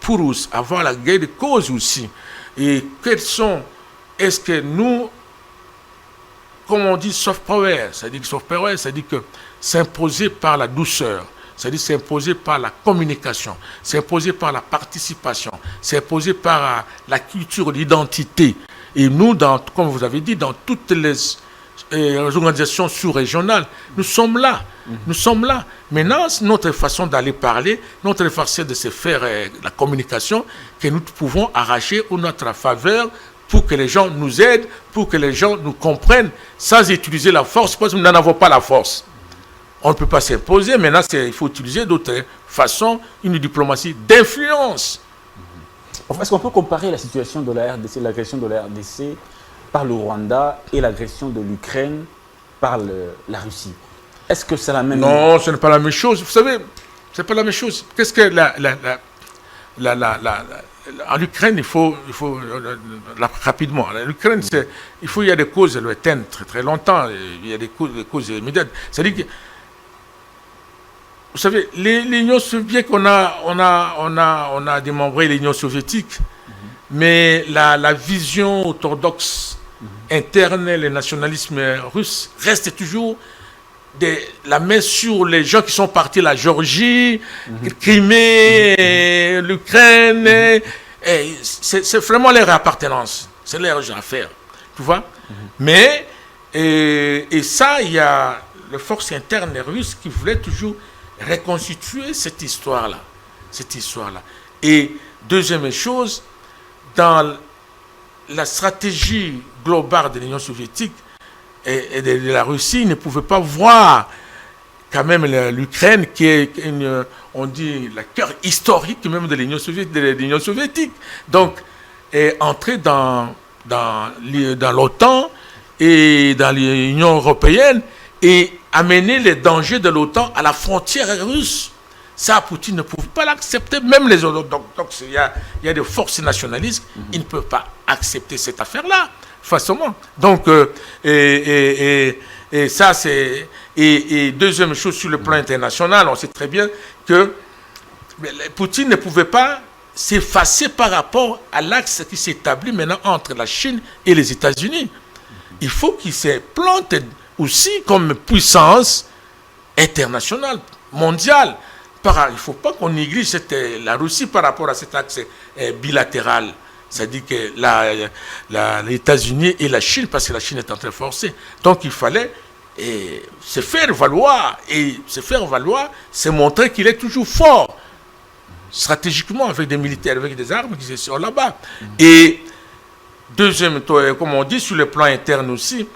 [SPEAKER 2] pour avoir la gain de cause aussi. Et quels sont, est-ce que nous, comme on dit soft power, c'est-à-dire que soft power, c'est-à-dire que s'imposer par la douceur, C'est-à-dire c'est imposé par la communication, c'est imposé par la participation, c'est imposé par la culture, l'identité. Et nous, comme vous avez dit, dans toutes les organisations sous-régionales, nous sommes là. Nous sommes là. Maintenant, notre façon d'aller parler, notre façon de se faire la communication, que nous pouvons arracher en notre faveur pour que les gens nous aident, pour que les gens nous comprennent, sans utiliser la force, parce que nous n'en avons pas la force. On ne peut pas s'imposer. Maintenant, il faut utiliser d'autres façons, une diplomatie d'influence.
[SPEAKER 1] Est-ce qu'on peut comparer la situation de la RDC, l'agression de la RDC par le Rwanda et l'agression de l'Ukraine par la Russie? Est-ce que c'est la même chose?
[SPEAKER 2] Non, ce n'est pas la même chose. Vous savez, ce n'est pas la même chose. Qu'est-ce que en Ukraine, il faut rapidement. En Ukraine, il y a des causes, elles éteignent très très longtemps. Il y a des causes immédiates. C'est-à-dire que, vous savez, l'Union soviétique, on a démembré l'Union soviétique, mais la vision orthodoxe interne, le nationalisme russe reste toujours la main sur les gens qui sont partis, la Géorgie, Crimée, l'Ukraine. C'est vraiment leur appartenance, c'est leur affaire, tu vois. Mais, et ça, il y a les forces internes russes qui voulaient toujours reconstituer cette histoire-là. Et deuxième chose, dans la stratégie globale de l'Union soviétique et de la Russie, ne pouvait pas voir quand même l'Ukraine qui est, on dit, le cœur historique même de l'Union soviétique. Donc, entrer dans l'OTAN et dans l'Union européenne et amener les dangers de l'OTAN à la frontière russe. Ça, Poutine ne pouvait pas l'accepter. Même les orthodoxes, il y a des forces nationalistes, ils ne peuvent pas accepter cette affaire-là, facilement. Donc, et ça, c'est... Et deuxième chose, sur le plan international, on sait très bien que Poutine ne pouvait pas s'effacer par rapport à l'axe qui s'établit maintenant entre la Chine et les États-Unis. Il faut qu'il se plante aussi comme puissance internationale, mondiale. Il ne faut pas qu'on néglige la Russie par rapport à cet axe bilatéral. C'est-à-dire que les États-Unis et la Chine, parce que la Chine est en train de forcer. Donc il fallait se faire valoir. Et se faire valoir, c'est montrer qu'il est toujours fort, stratégiquement, avec des militaires, avec des armes qui sont là-bas. Et deuxième, comme on dit, sur le plan interne aussi,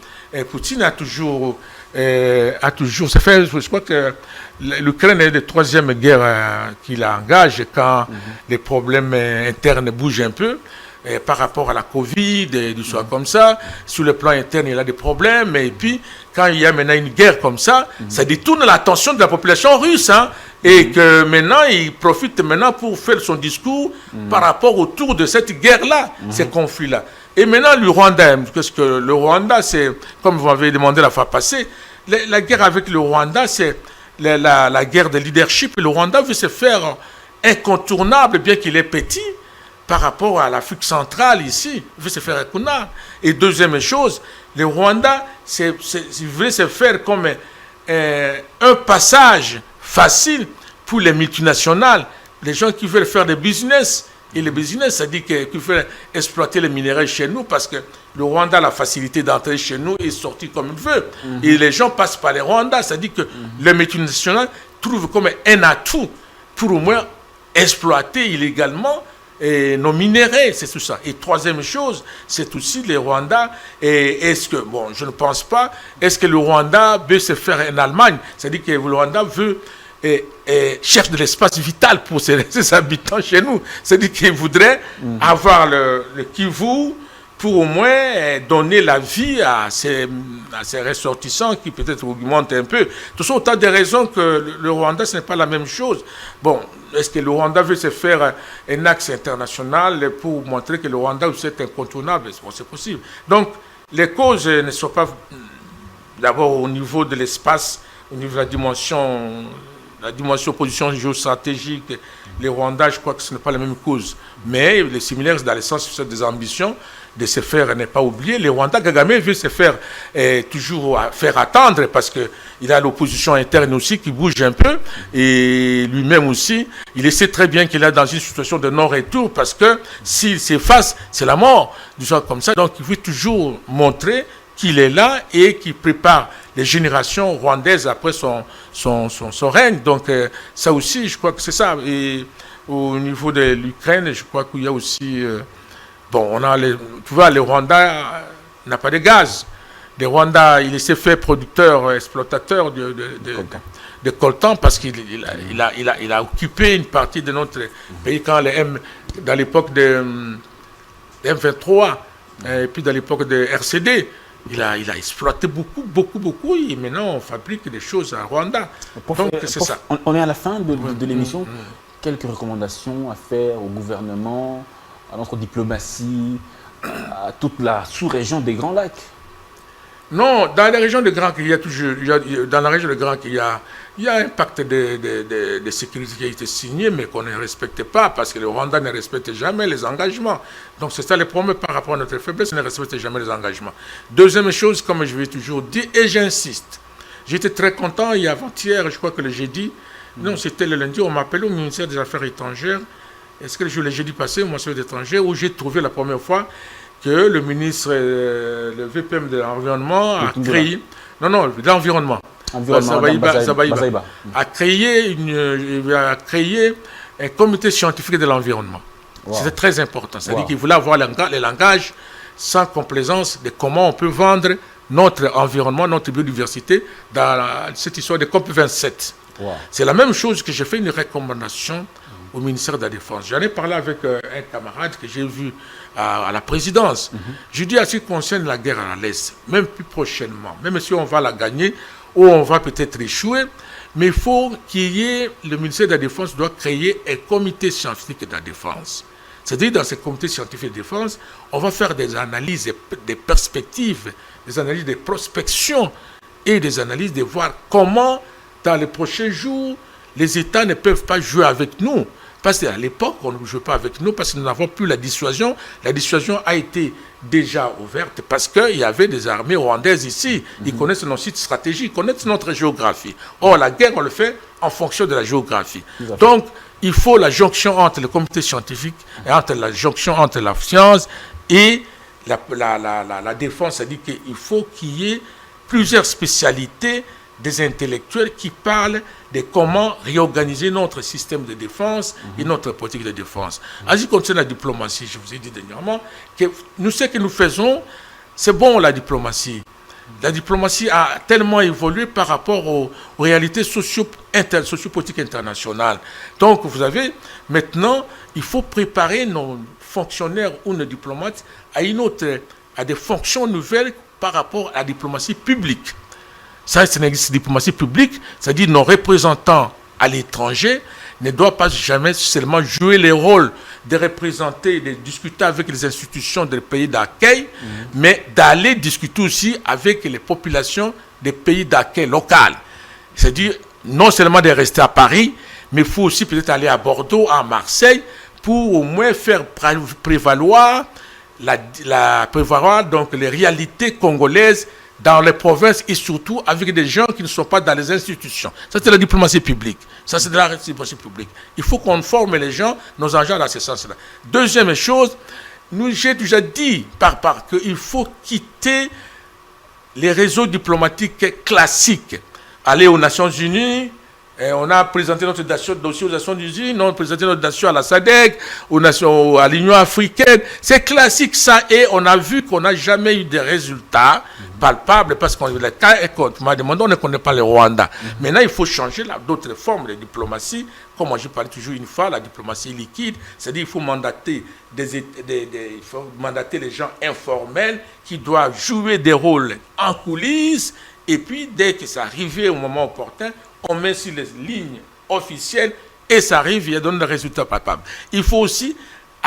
[SPEAKER 2] Poutine a toujours ça fait, je crois que l'Ukraine est la troisième guerre qu'il engage quand les problèmes internes bougent un peu par rapport à la Covid et du soir comme ça. Sur le plan interne, il a des problèmes. Et puis, quand il y a maintenant une guerre comme ça, ça détourne l'attention de la population russe. Et que maintenant, il profite maintenant pour faire son discours par rapport autour de cette guerre-là, ces conflits-là. Et maintenant, le Rwanda, parce que le Rwanda, c'est, comme vous m'avez demandé la fois passée, la guerre avec le Rwanda, c'est la guerre de leadership. Le Rwanda veut se faire incontournable, bien qu'il est petit, par rapport à l'Afrique centrale ici. Il veut se faire incontournable. Et deuxième chose, le Rwanda, il veut se faire comme un passage facile pour les multinationales, les gens qui veulent faire des business. Et le business, ça dit qu'il faut exploiter les minéraux chez nous parce que le Rwanda a la facilité d'entrer chez nous et sortir comme il veut. Et les gens passent par les Rwanda. Ça dit que les multinationales trouvent comme un atout pour au moins exploiter illégalement nos minéraux. C'est tout ça. Et troisième chose, c'est aussi les Rwandais. Et est-ce que, bon, je ne pense pas, est-ce que le Rwanda veut se faire en Allemagne? C'est-à-dire que le Rwanda veut... cherche de l'espace vital pour ses habitants chez nous. C'est-à-dire qu'ils voudraient avoir le Kivu pour au moins donner la vie à ces ressortissants qui peut-être augmentent un peu. Tout ça, autant de raisons que le Rwanda, ce n'est pas la même chose. Bon, est-ce que le Rwanda veut se faire un axe international pour montrer que le Rwanda aussi est incontournable? Bon, c'est possible. Donc, les causes ne sont pas d'abord au niveau de l'espace, au niveau de la dimension position géostratégique, les Rwandais, je crois que ce n'est pas la même cause. Mais les similaires, dans le sens des ambitions, de se faire n'est pas oublié. Le Rwanda, Kagame veut se faire toujours faire attendre parce qu'il a l'opposition interne aussi qui bouge un peu. Et lui-même aussi, il sait très bien qu'il est dans une situation de non-retour parce que s'il s'efface, c'est la mort. Du genre comme ça. Donc il veut toujours montrer qu'il est là et qu'il prépare les générations rwandaises après son règne. Donc ça aussi, je crois que c'est ça. Et au niveau de l'Ukraine, je crois qu'il y a aussi... bon, tu vois, le Rwanda n'a pas de gaz. Le Rwanda, il s'est fait producteur, exploitateur de coltan parce qu'il a occupé une partie de notre pays dans l'époque de M23 et puis dans l'époque de RCD. Il a exploité beaucoup et maintenant on fabrique des choses à Rwanda. Donc c'est ça.
[SPEAKER 1] On est à la fin de l'émission. Quelques recommandations à faire au gouvernement, à notre diplomatie, à toute la sous-région des Grands Lacs?
[SPEAKER 2] Non, dans la région des Grands Lacs, dans la région des Grands Lacs, il y a un pacte de sécurité qui a été signé, mais qu'on ne respecte pas, parce que le Rwanda ne respecte jamais les engagements. Donc c'est ça le problème par rapport à notre faiblesse, ne respecte jamais les engagements. Deuxième chose, comme je vais toujours dire, et j'insiste, j'étais très content, avant-hier, je crois que le jeudi, non, c'était le lundi, on m'a appelé au ministère des Affaires étrangères. Est-ce que le jeudi passé, au ministère des Étrangères, où j'ai trouvé la première fois que le ministre, le VPM de l'Environnement a créé... Non, de l'Environnement. Zabaïba a créé un comité scientifique de l'environnement. Wow. C'était très important. C'est-à-dire qu'il voulait avoir le langage sans complaisance de comment on peut vendre notre environnement, notre biodiversité dans cette histoire de COP27. Wow. C'est la même chose que j'ai fait une recommandation au ministère de la Défense. J'en ai parlé avec un camarade que j'ai vu à la présidence. Je dis à ce qui concerne la guerre à l'Est, même plus prochainement, même si on va la gagner ou on va peut-être échouer, mais il faut qu'il y ait, le ministère de la Défense doit créer un comité scientifique de la défense. C'est-à-dire, dans ce comité scientifique de défense, on va faire des analyses, des perspectives, des analyses de prospection et des analyses de voir comment, dans les prochains jours, les États ne peuvent pas jouer avec nous. Parce qu'à l'époque, on ne jouait pas avec nous parce que nous n'avons plus la dissuasion. La dissuasion a été déjà ouverte parce qu'il y avait des armées rwandaises ici. Ils connaissent nos sites stratégiques, ils connaissent notre géographie. Or, la guerre, on le fait en fonction de la géographie. Donc, il faut la jonction entre le comité scientifique et entre la jonction entre la science et la défense. C'est-à-dire qu'il faut qu'il y ait plusieurs spécialités des intellectuels qui parlent de comment réorganiser notre système de défense et notre politique de défense. En ce qui concerne la diplomatie, je vous ai dit dernièrement que nous, ce que nous faisons, c'est bon la diplomatie. La diplomatie a tellement évolué par rapport aux réalités sociopolitiques internationales. Donc, vous avez, maintenant, il faut préparer nos fonctionnaires ou nos diplomates à des fonctions nouvelles par rapport à la diplomatie publique. Ça, c'est une diplomatie publique, c'est-à-dire nos représentants à l'étranger ne doivent pas jamais seulement jouer le rôle de représenter, de discuter avec les institutions des pays d'accueil, mais d'aller discuter aussi avec les populations des pays d'accueil local. C'est-à-dire non seulement de rester à Paris, mais il faut aussi peut-être aller à Bordeaux, à Marseille, pour au moins faire prévaloir donc les réalités congolaises dans les provinces et surtout avec des gens qui ne sont pas dans les institutions. Ça, c'est la diplomatie publique. Ça, c'est de la diplomatie publique. Il faut qu'on forme les gens, nos agents dans ce sens-là. Deuxième chose, j'ai déjà dit qu'il faut quitter les réseaux diplomatiques classiques. Aller aux Nations Unies, on a présenté notre dossier aux Nations Unies, on a présenté notre dossier à la SADC, à l'Union africaine. C'est classique ça, et on a vu qu'on n'a jamais eu de résultats palpables parce qu'on les cas et qu'on m'a demandé, on ne connaît pas le Rwanda. Maintenant, il faut changer d'autres formes de diplomatie. Comme moi, je parlais toujours une fois, la diplomatie liquide, c'est-à-dire qu'il faut mandater les gens informels qui doivent jouer des rôles en coulisses, et puis dès que ça arrive au moment opportun, on met sur les lignes officielles et ça arrive, il y a donné des résultats palpables. Il faut aussi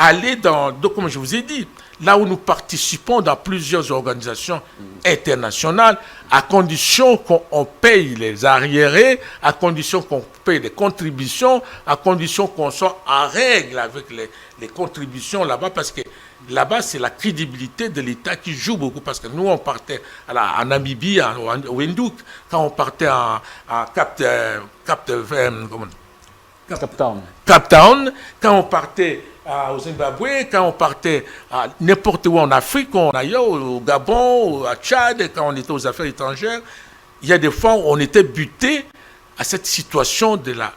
[SPEAKER 2] aller comme je vous ai dit, là où nous participons dans plusieurs organisations internationales, à condition qu'on paye les arriérés, à condition qu'on paye les contributions, à condition qu'on soit en règle avec les contributions là-bas, parce que là-bas, c'est la crédibilité de l'État qui joue beaucoup, parce que nous, on partait en Namibie, au Windhoek, quand on partait à Cape Town, quand on partait au Zimbabwe, quand on partait à n'importe où en Afrique, ailleurs, au Gabon, à Tchad, quand on était aux affaires étrangères, il y a des fois où on était buté à cette situation de la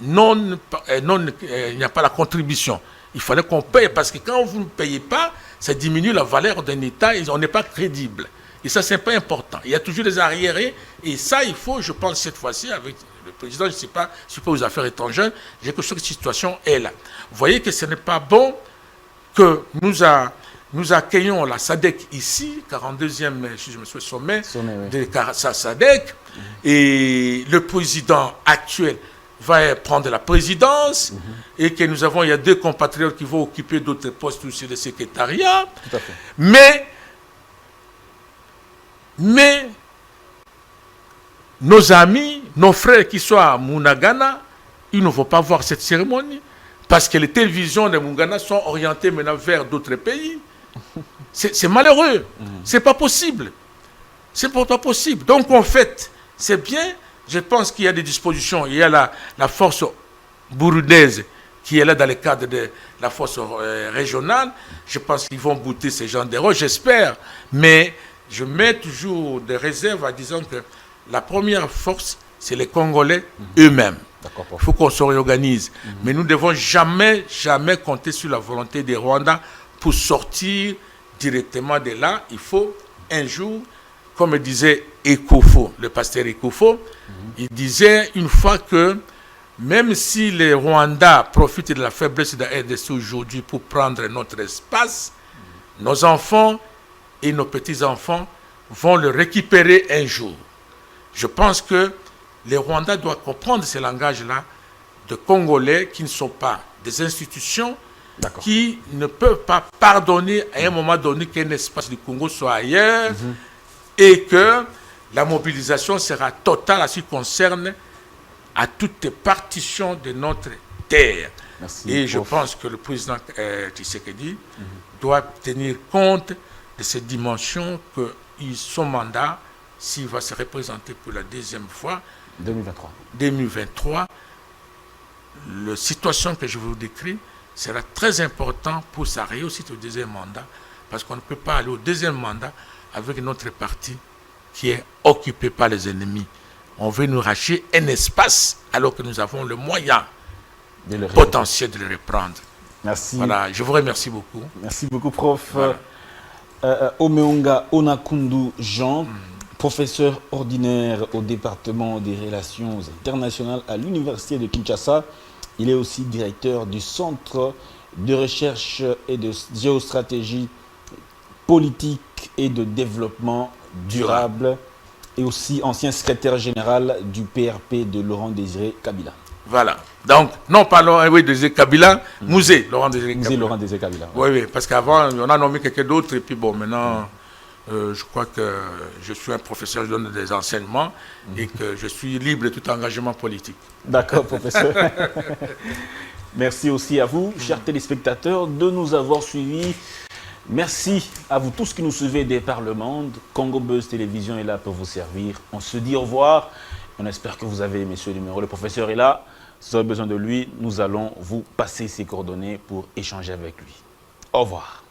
[SPEAKER 2] il n'y a pas la contribution. Il fallait qu'on paye, parce que quand vous ne payez pas, ça diminue la valeur d'un État et on n'est pas crédible. Et ça, c'est pas important. Il y a toujours des arriérés, et ça, il faut, je pense, cette fois-ci, avec le président, je ne sais pas, aux affaires étrangères, j'ai que cette situation est là. Vous voyez que ce n'est pas bon que nous accueillons la SADC ici, 42e, si je me souviens, sommet de SADC, et le président actuel va prendre la présidence, et que nous avons, il y a 2 compatriotes qui vont occuper d'autres postes aussi de secrétariat.
[SPEAKER 1] Tout à fait.
[SPEAKER 2] Mais nos amis, nos frères qui sont à Munagana, ils ne vont pas voir cette cérémonie, parce que les télévisions de Munagana sont orientées maintenant vers d'autres pays. C'est malheureux. C'est pas possible. C'est pas possible. Donc en fait, c'est bien. Je pense qu'il y a des dispositions. Il y a la force burundaise qui est là dans le cadre de la force régionale. Je pense qu'ils vont bouter ces gens d'héros, j'espère. Mais je mets toujours des réserves en disant que la première force, c'est les Congolais eux-mêmes. Il faut qu'on se réorganise. Mais nous ne devons jamais compter sur la volonté des Rwandais pour sortir directement de là. Il faut un jour, comme disait Ekofo, le pasteur Ekofo, il disait une fois que même si les Rwandais profitent de la faiblesse de la RDC aujourd'hui pour prendre notre espace, nos enfants et nos petits-enfants vont le récupérer un jour. Je pense que les Rwandais doivent comprendre ce langage-là de Congolais qui ne sont pas des institutions, qui ne peuvent pas pardonner à un moment donné qu'un espace du Congo soit ailleurs, et que la mobilisation sera totale à ce qui concerne à toute partition de notre terre.
[SPEAKER 1] Merci,
[SPEAKER 2] et je pense que le président Tshisekedi doit tenir compte de cette dimension que son mandat, s'il va se représenter pour la 2e fois, 2023, la situation que je vous décris sera très importante pour sa réussite au 2e mandat, parce qu'on ne peut pas aller au 2e mandat avec notre parti qui est occupé par les ennemis. On veut nous racheter un espace alors que nous avons le moyen potentiel de le reprendre.
[SPEAKER 1] Merci.
[SPEAKER 2] Voilà, je vous remercie beaucoup.
[SPEAKER 1] Merci beaucoup, prof.
[SPEAKER 2] Voilà.
[SPEAKER 1] Omeonga Onakundu Jean, professeur ordinaire au département des relations internationales à l'université de Kinshasa. Il est aussi directeur du Centre de recherche et de géostratégie politique et de développement durable, et aussi ancien secrétaire général du PRP de Laurent Désiré Kabila.
[SPEAKER 2] Voilà. Donc, non pas Laurent Désiré Kabila, Musée Laurent Désiré Kabila.
[SPEAKER 1] Musée Laurent Désiré Kabila.
[SPEAKER 2] Oui, parce qu'avant, on a nommé quelqu'un d'autre, et puis bon, maintenant, je crois que je suis un professeur, je donne des enseignements, et que je suis libre de tout engagement politique.
[SPEAKER 1] D'accord, professeur. Merci aussi à vous, chers téléspectateurs, de nous avoir suivis. Merci à vous tous qui nous suivez des par le monde. Congo Buzz Télévision est là pour vous servir. On se dit au revoir. On espère que vous avez aimé ce numéro. Le professeur est là. Si vous avez besoin de lui, nous allons vous passer ses coordonnées pour échanger avec lui. Au revoir.